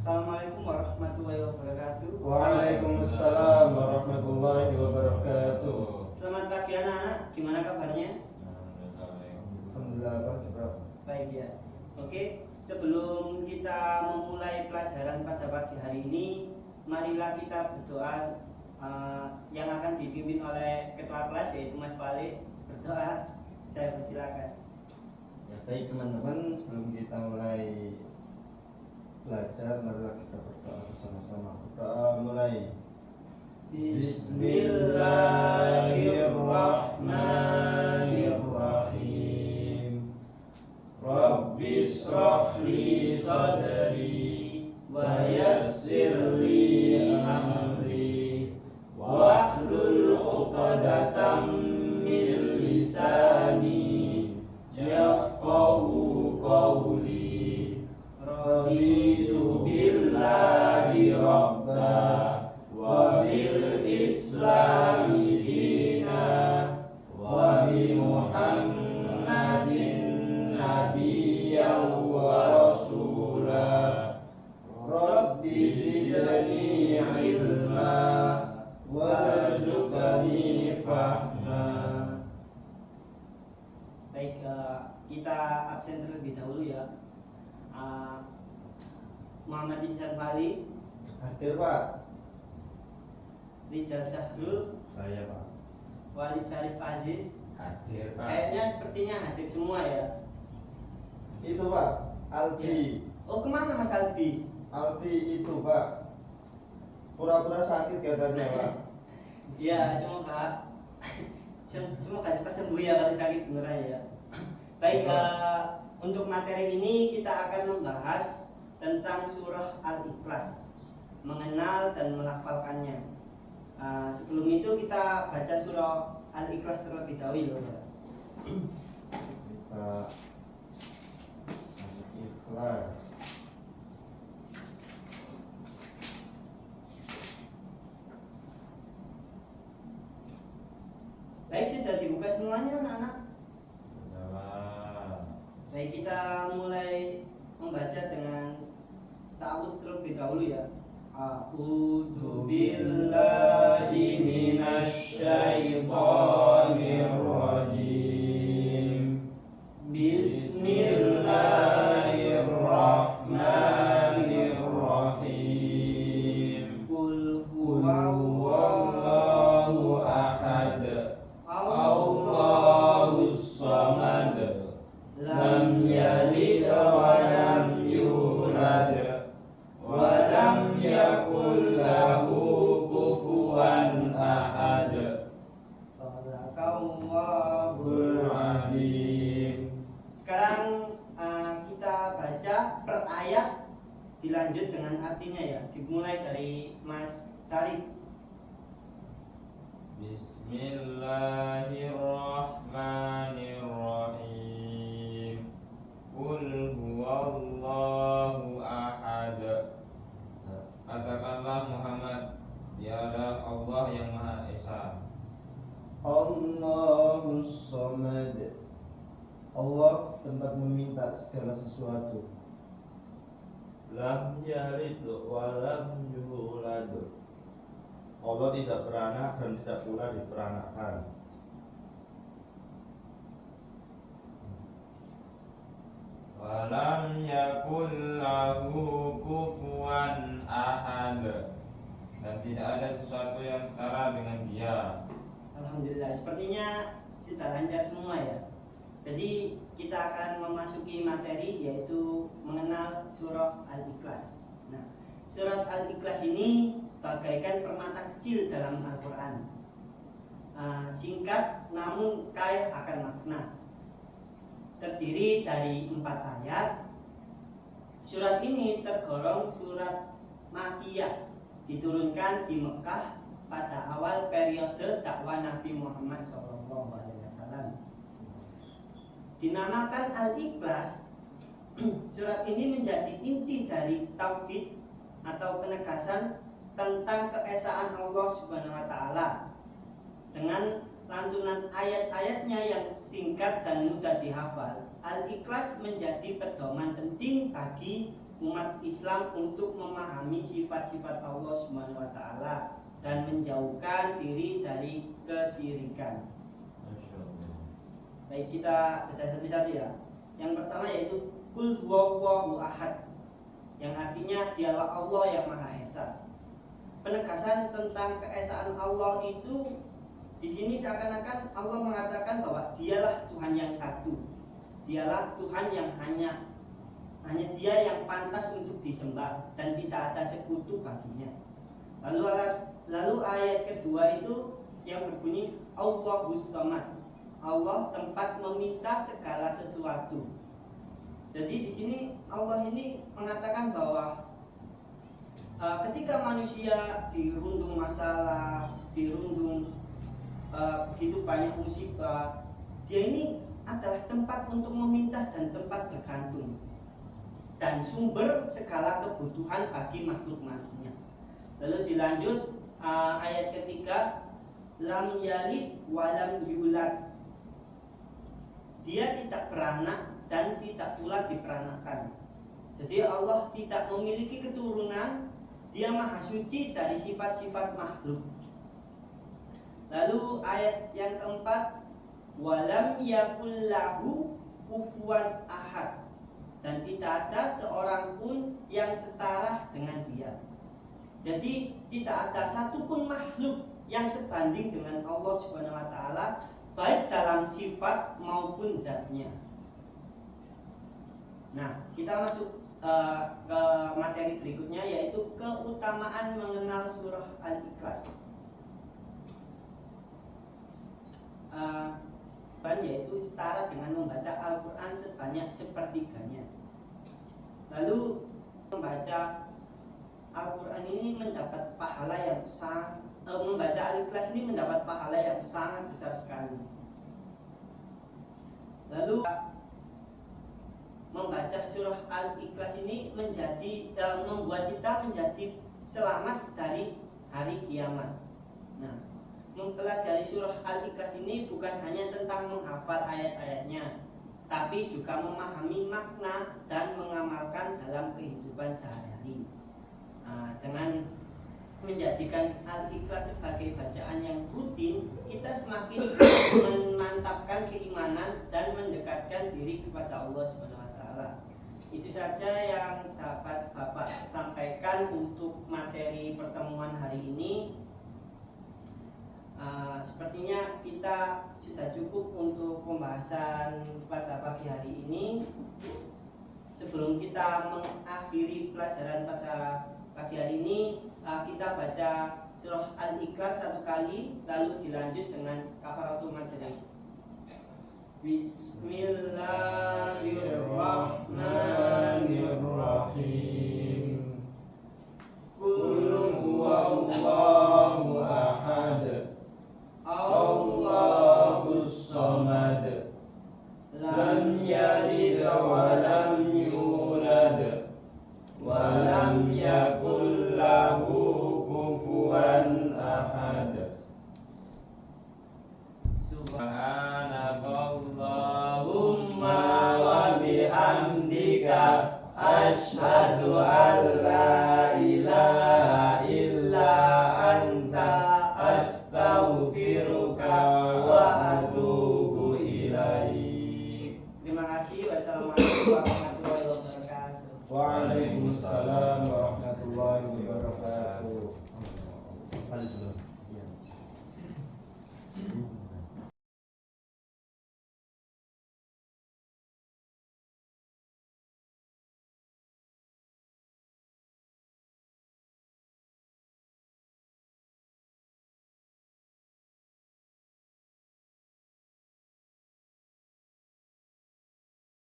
Assalamualaikum warahmatullahi wabarakatuh. Waalaikumsalam warahmatullahi wabarakatuh. Selamat pagi anak-anak, gimana kabarnya? Alhamdulillah Pak. Baik ya. Oke, sebelum kita memulai pelajaran pada pagi hari ini, marilah kita berdoa yang akan dipimpin oleh ketua kelas yaitu Mas Walid. Berdoa, saya persilakan. Ya, baik teman-teman, sebelum kita mulai belajar, marilah kita berdoa bersama-sama. Berdoa mulai. Bismillahirrahmanirrahim. Rabbi shrah li sadri wa yassir li amri wahlul 'uqdatam min lisani yafqahu qawli. Raditu billahi rabba wa bil islami dina wa bi Muhammadin nabiyyan wa rasula. Rabbi zidni ilma warzuqni fahma. Baik, kita absen terlebih dahulu ya. Muhammad Insan Fali, Hadir Pak. Rijal Syahrul, Saya Pak. Walid Syarif Aziz. Hadir Kayaknya sepertinya hadir semua ya. Itu Pak, Albi. Oh, kemana Mas Albi? Albi itu Pak, pura-pura sakit katanya Pak. Ya, semoga cepat sembuh ya kalau sakit beneran ya. Baik, untuk materi ini kita akan membahas tentang surah Al-Ikhlas, mengenal dan melafalkannya. Sebelum itu kita baca surah Al-Ikhlas terlebih dahulu ya. Kita ikhlas. Baik, sudah dibuka semuanya anak-anak. Baik, kita mulai membaca dengan ta'awudz terlebih dahulu ya. A'udzu billahi minasy syaithanir rajim. Bismillahirrahmanirrahim. Qul huwallahu ahad. Allahus samad. Lam yalid wa lam yulad wa lam yakul lahu kufuwan ahad. Shadaqallahul azim. Sekarang kita baca per ayat, dilanjut dengan artinya ya. Dimulai dari Mas Syarif. Bismillahirrahmanirrahim. Qul huwallahu ahad. Katakanlah Muhammad, dialah Allah yang Maha Esa. Allahus samad. Allah tempat meminta segala sesuatu. Lam yalid wa lam yulad. Allah tidak beranak dan tidak pula diperanakkan. Wa lam yakul lahu kufuwan ahad. Dan tidak ada sesuatu yang setara dengan Dia. Alhamdulillah, sepertinya sudah lancar semua ya. Jadi kita akan memasuki materi, yaitu mengenal surah Al-Ikhlas. Nah, surah Al-Ikhlas ini bagaikan permata kecil dalam Al-Quran. Singkat namun kaya akan makna. Terdiri dari 4 ayat. Surat ini tergolong surat Makkiyah, diturunkan di Mekah pada awal periode dakwah Nabi Muhammad SAW. Dinamakan Al-Ikhlas, surat ini menjadi inti dari tauhid atau penegasan tentang keesaan Allah Subhanahu wa taala. Dengan lantunan ayat-ayatnya yang singkat dan mudah dihafal, Al-Ikhlas menjadi pedoman penting bagi umat Islam untuk memahami sifat-sifat Allah Subhanahu wa taala dan menjauhkan diri dari kesyirikan. Masya Allah. Baik, kita baca satu-satu ya. Yang pertama yaitu Qul huwallahu ahad, yang artinya dialah Allah yang Maha Esa. Penegasan tentang keesaan Allah itu di sini seakan-akan Allah mengatakan bahwa dialah Tuhan yang satu. Dialah Tuhan yang hanya Dia yang pantas untuk disembah dan tidak ada sekutu baginya. Lalu ayat kedua itu yang berbunyi Allahus Samad. Allah tempat meminta segala sesuatu. Jadi di sini Allah ini mengatakan bahwa ketika manusia dirundung masalah, dirundung begitu banyak musibah, dia ini adalah tempat untuk meminta dan tempat bergantung dan sumber segala kebutuhan bagi makhluk-makhluknya. Lalu dilanjut ayat ketiga, lam yalid walam yulad. Dia tidak beranak dan tidak pula diperanakan. Jadi Allah tidak memiliki keturunan, Dia maha suci dari sifat-sifat makhluk. Lalu ayat yang keempat, walam yakul lahu kufuwan ahad, dan tidak ada seorang pun yang setara dengan Dia. Jadi tidak ada satupun makhluk yang sebanding dengan Allah Subhanahu wa taala, baik dalam sifat maupun zatnya. Nah, kita masuk ke materi berikutnya, yaitu keutamaan mengenal surah Al-Ikhlas. Yaitu setara dengan membaca Al-Quran sebanyak sepertiganya. Lalu membaca Al-Quran ini mendapat pahala yang membaca Al-Ikhlas ini mendapat pahala yang sangat besar sekali. Lalu membaca surah Al-Ikhlas ini membuat kita menjadi selamat dari hari kiamat. Nah, mempelajari surah Al-Ikhlas ini bukan hanya tentang menghafal ayat-ayatnya, tapi juga memahami makna dan mengamalkan dalam kehidupan sehari-hari. Dengan menjadikan Al-Ikhlas sebagai bacaan yang rutin, kita semakin memantapkan keimanan dan mendekatkan diri kepada Allah Subhanahu wa taala. Itu saja yang dapat Bapak sampaikan untuk materi pertemuan hari ini. Sepertinya kita sudah cukup untuk pembahasan pada pagi hari ini. Sebelum kita mengakhiri pelajaran pada pagi hari ini, kita baca surah Al-Ikhlas satu kali, lalu dilanjut dengan kafaratul majelis. Bismillahirrahmanirrahim. Qul huwallahu ahad, Allahus samad, lam yalid wa lam yulad, wa lam yakul lahu kufuwan ahad. Subhan